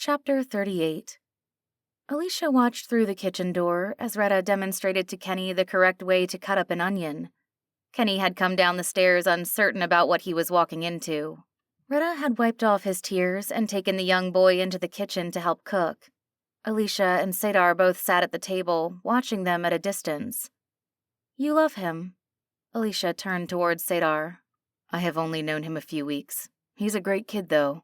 Chapter 38. Alicia watched through the kitchen door as Retta demonstrated to Kenny the correct way to cut up an onion. Kenny had come down the stairs uncertain about what he was walking into. Retta had wiped off his tears and taken the young boy into the kitchen to help cook. Alicia and Sadar both sat at the table, watching them at a distance. "You love him." Alicia turned towards Sadar. "I have only known him a few weeks. He's a great kid, though."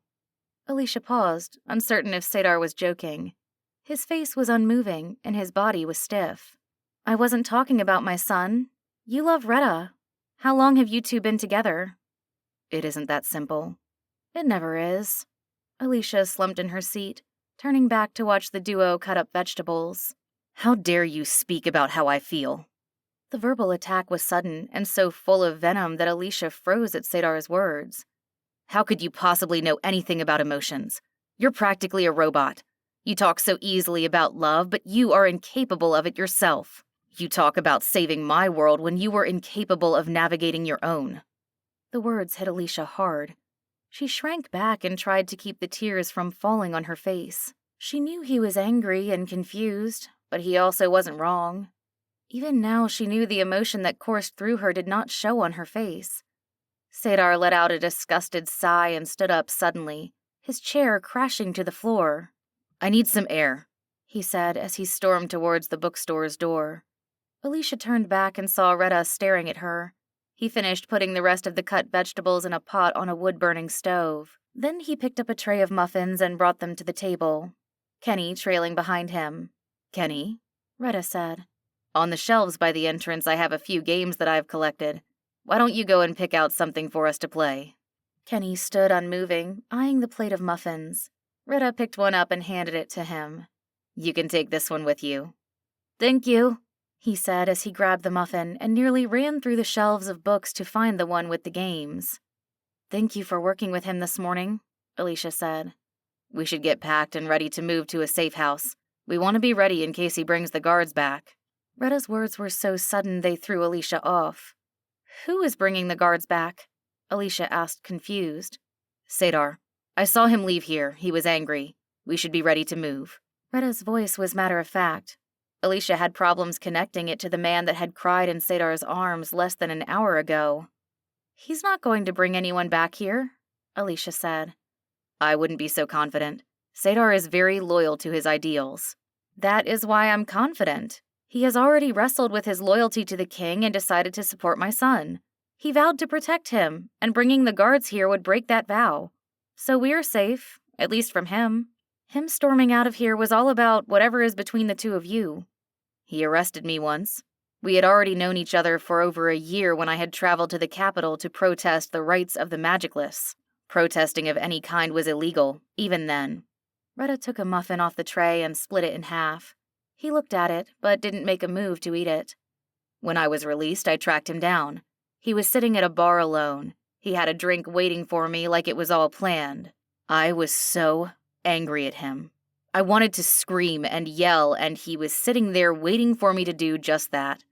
Alicia paused, uncertain if Sadar was joking. His face was unmoving, and his body was stiff. "I wasn't talking about my son. You love Retta. How long have you two been together?" "It isn't that simple." "It never is." Alicia slumped in her seat, turning back to watch the duo cut up vegetables. "How dare you speak about how I feel?" The verbal attack was sudden and so full of venom that Alicia froze at Sadar's words. "How could you possibly know anything about emotions? You're practically a robot. You talk so easily about love, but you are incapable of it yourself. You talk about saving my world when you were incapable of navigating your own." The words hit Alicia hard. She shrank back and tried to keep the tears from falling on her face. She knew he was angry and confused, but he also wasn't wrong. Even now she knew the emotion that coursed through her did not show on her face. Sadar let out a disgusted sigh and stood up suddenly, his chair crashing to the floor. "I need some air," he said as he stormed towards the bookstore's door. Alicia turned back and saw Retta staring at her. He finished putting the rest of the cut vegetables in a pot on a wood-burning stove. Then he picked up a tray of muffins and brought them to the table, Kenny trailing behind him. "Kenny," Retta said. "On the shelves by the entrance I have a few games that I've collected. Why don't you go and pick out something for us to play?" Kenny stood unmoving, eyeing the plate of muffins. Retta picked one up and handed it to him. "You can take this one with you." "Thank you," he said as he grabbed the muffin and nearly ran through the shelves of books to find the one with the games. "Thank you for working with him this morning," Alicia said. "We should get packed and ready to move to a safe house. We want to be ready in case he brings the guards back." Retta's words were so sudden they threw Alicia off. "Who is bringing the guards back?" Alicia asked, confused. "Sadar. I saw him leave here. He was angry. We should be ready to move." Retta's voice was matter-of-fact. Alicia had problems connecting it to the man that had cried in Sadar's arms less than an hour ago. "He's not going to bring anyone back here," Alicia said. "I wouldn't be so confident. Sadar is very loyal to his ideals." "That is why I'm confident. He has already wrestled with his loyalty to the king and decided to support my son. He vowed to protect him, and bringing the guards here would break that vow. So we're safe, at least from him. Him storming out of here was all about whatever is between the two of you." "He arrested me once. We had already known each other for over a year when I had traveled to the capital to protest the rights of the magicless. Protesting of any kind was illegal, even then." Retta took a muffin off the tray and split it in half. He looked at it, but didn't make a move to eat it. "When I was released, I tracked him down. He was sitting at a bar alone. He had a drink waiting for me like it was all planned. I was so angry at him. I wanted to scream and yell, and he was sitting there waiting for me to do just that.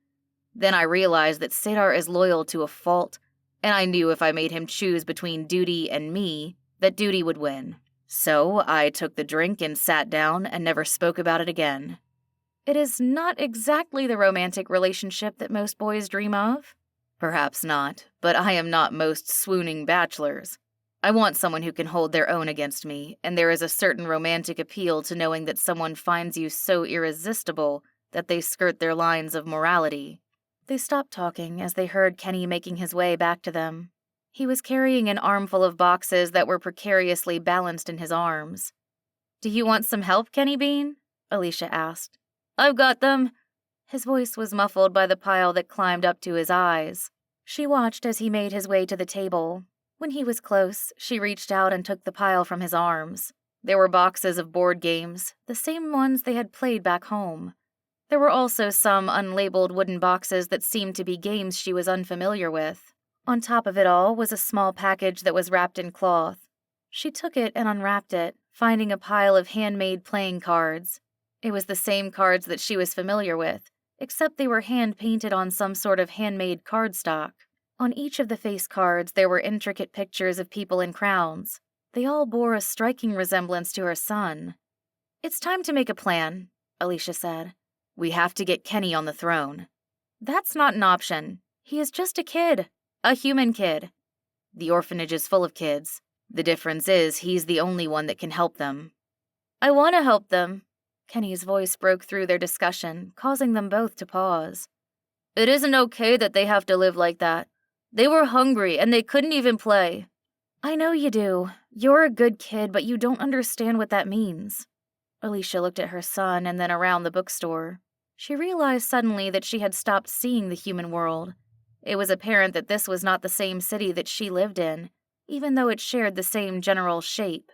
Then I realized that Sadar is loyal to a fault, and I knew if I made him choose between duty and me, that duty would win. So I took the drink and sat down and never spoke about it again." "It is not exactly the romantic relationship that most boys dream of." "Perhaps not, but I am not most swooning bachelors. I want someone who can hold their own against me, and there is a certain romantic appeal to knowing that someone finds you so irresistible that they skirt their lines of morality." They stopped talking as they heard Kenny making his way back to them. He was carrying an armful of boxes that were precariously balanced in his arms. "Do you want some help, Kenny Bean?" Alicia asked. "I've got them." His voice was muffled by the pile that climbed up to his eyes. She watched as he made his way to the table. When he was close, she reached out and took the pile from his arms. There were boxes of board games, the same ones they had played back home. There were also some unlabeled wooden boxes that seemed to be games she was unfamiliar with. On top of it all was a small package that was wrapped in cloth. She took it and unwrapped it, finding a pile of handmade playing cards. It was the same cards that she was familiar with, except they were hand-painted on some sort of handmade cardstock. On each of the face cards there were intricate pictures of people in crowns. They all bore a striking resemblance to her son. "It's time to make a plan," Alicia said. "We have to get Kenny on the throne." "That's not an option. He is just a kid. A human kid." "The orphanage is full of kids. The difference is he's the only one that can help them." "I want to help them." Kenny's voice broke through their discussion, causing them both to pause. "It isn't okay that they have to live like that. They were hungry and they couldn't even play." "I know you do. You're a good kid, but you don't understand what that means." Alicia looked at her son and then around the bookstore. She realized suddenly that she had stopped seeing the human world. It was apparent that this was not the same city that she lived in, even though it shared the same general shape.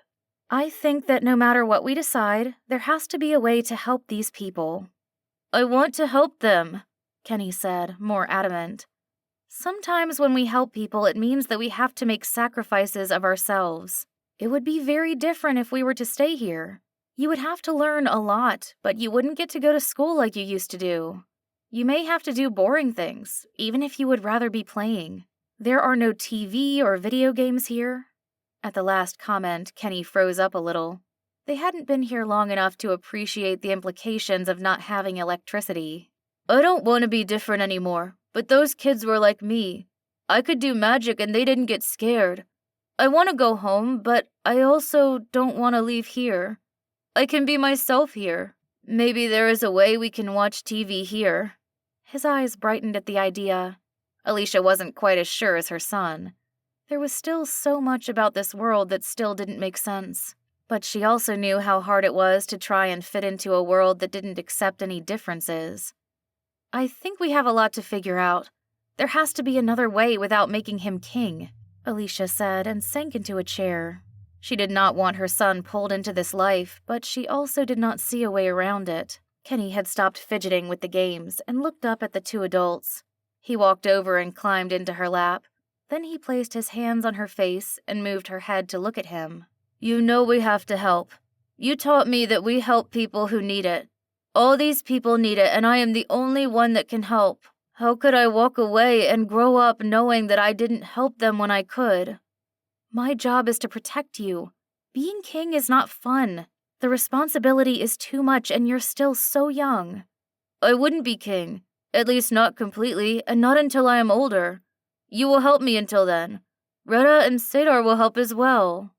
"I think that no matter what we decide, there has to be a way to help these people." "I want to help them," Kenny said, more adamant. "Sometimes when we help people, it means that we have to make sacrifices of ourselves. It would be very different if we were to stay here. You would have to learn a lot, but you wouldn't get to go to school like you used to do. You may have to do boring things, even if you would rather be playing. There are no TV or video games here." At the last comment, Kenny froze up a little. They hadn't been here long enough to appreciate the implications of not having electricity. "I don't want to be different anymore, but those kids were like me. I could do magic and they didn't get scared. I want to go home, but I also don't want to leave here. I can be myself here. Maybe there is a way we can watch TV here." His eyes brightened at the idea. Alicia wasn't quite as sure as her son. There was still so much about this world that still didn't make sense. But she also knew how hard it was to try and fit into a world that didn't accept any differences. "I think we have a lot to figure out. There has to be another way without making him king," Alicia said and sank into a chair. She did not want her son pulled into this life, but she also did not see a way around it. Kenny had stopped fidgeting with the games and looked up at the two adults. He walked over and climbed into her lap. Then he placed his hands on her face and moved her head to look at him. "You know we have to help. You taught me that we help people who need it. All these people need it, and I am the only one that can help. How could I walk away and grow up knowing that I didn't help them when I could? My job is to protect you. Being king is not fun. The responsibility is too much and you're still so young." "I wouldn't be king. At least not completely, and not until I am older. You will help me until then. Retta and Sadar will help as well."